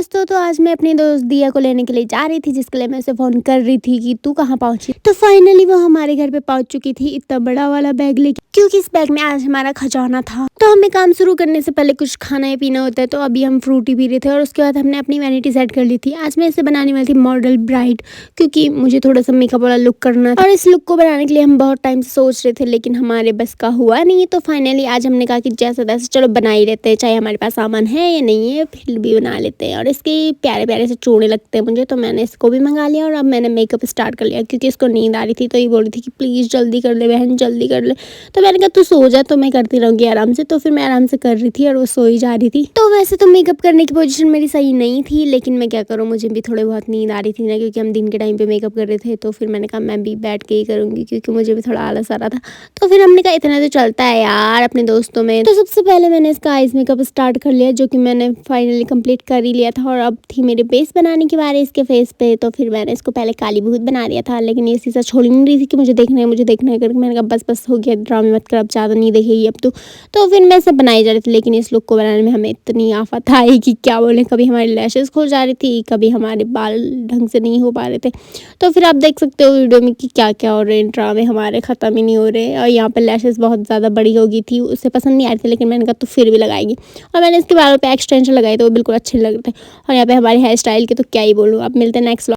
दोस्तों, तो आज मैं अपनी दोस्त दिया को लेने के लिए जा रही थी, जिसके लिए मैं उसे फ़ोन कर रही थी कि तू कहाँ पहुँची। तो फाइनली वो हमारे घर पे पहुँच चुकी थी, इतना बड़ा वाला बैग लेके, क्योंकि इस बैग में आज हमारा खजाना था। तो हमें काम शुरू करने से पहले कुछ खाना या पीना होता है, तो अभी हम फ्रूटी पी रहे थे और उसके बाद हमने अपनी वैनिटी सेट कर ली थी। आज मैं इसे बनाने वाली थी मॉडल ब्राइड, क्योंकि मुझे थोड़ा सा मेकअप वाला लुक करना था और इस लुक को बनाने के लिए हम बहुत टाइम से सोच रहे थे, लेकिन हमारे बस का हुआ नहीं। तो फाइनली आज हमने कहा कि जैसा तैसा चलो बना ही लेते हैं, चाहे हमारे पास सामान है या नहीं है, फिर भी बना लेते हैं। और इसके प्यारे प्यारे से चूड़े लगते हैं मुझे, तो मैंने इसको भी मंगा लिया और अब मैंने मेकअप स्टार्ट कर लिया, क्योंकि इसको नींद आ रही थी। तो ये बोल रही थी कि प्लीज़ जल्दी कर ले बहन, जल्दी कर ले। तो मैंने कहा तू सो जा, तो मैं करती रहूँगी आराम से। तो फिर मैं आराम से कर रही थी और वो सो ही जा रही थी। तो वैसे तो मेकअप करने की पोजीशन मेरी सही नहीं थी, लेकिन मैं क्या करूँ, मुझे भी थोड़े बहुत नींद आ रही थी ना, क्योंकि हम दिन के टाइम पे मेकअप कर रहे थे। तो फिर मैंने कहा मैं भी बैठ के ही करूँगी, क्योंकि मुझे भी थोड़ा आलस आ रहा था। तो फिर हमने कहा इतना तो चलता है यार अपने दोस्तों में। तो सबसे पहले मैंने इसका आइज मेकअप स्टार्ट कर लिया, जो कि मैंने फाइनली कंप्लीट कर ही लिया था। और अब थी मेरे बेस बनाने की बारी इसके फेस पे। तो फिर मैंने इसको पहले काली भूत बना दिया था, लेकिन ये शीशा छोड़ नहीं रही थी कि मुझे देखना है, मुझे देखना है करके। मैंने कहा बस बस हो गया, ड्रामे मत कर, अब ज़्यादा नहीं देखेगी अब तो फिर मैं सब बनाई जा रही थी। लेकिन इस लुक को बनाने में हमें इतनी आफत आई कि क्या बोलें, कभी हमारी लैशेस खो जा रही थी, कभी हमारे बाल ढंग से नहीं हो पा रहे थे। तो फिर आप देख सकते हो वीडियो में कि क्या क्या हो रहे हैं, ड्रामे हमारे ख़त्म ही नहीं हो रहे। और यहाँ पर लैशेस बहुत ज़्यादा बड़ी हो गई थी, उसे पसंद नहीं आ रही थी, लेकिन मैंने कहा तो फिर भी लगाएगी। और मैंने इसके बालों पे एक्सटेंशन लगाए, तो वो बिल्कुल अच्छे लग रहे थे। और यहाँ पे हमारे हेयर स्टाइल के तो क्या ही बोलूँ। अब मिलते हैं नेक्स्ट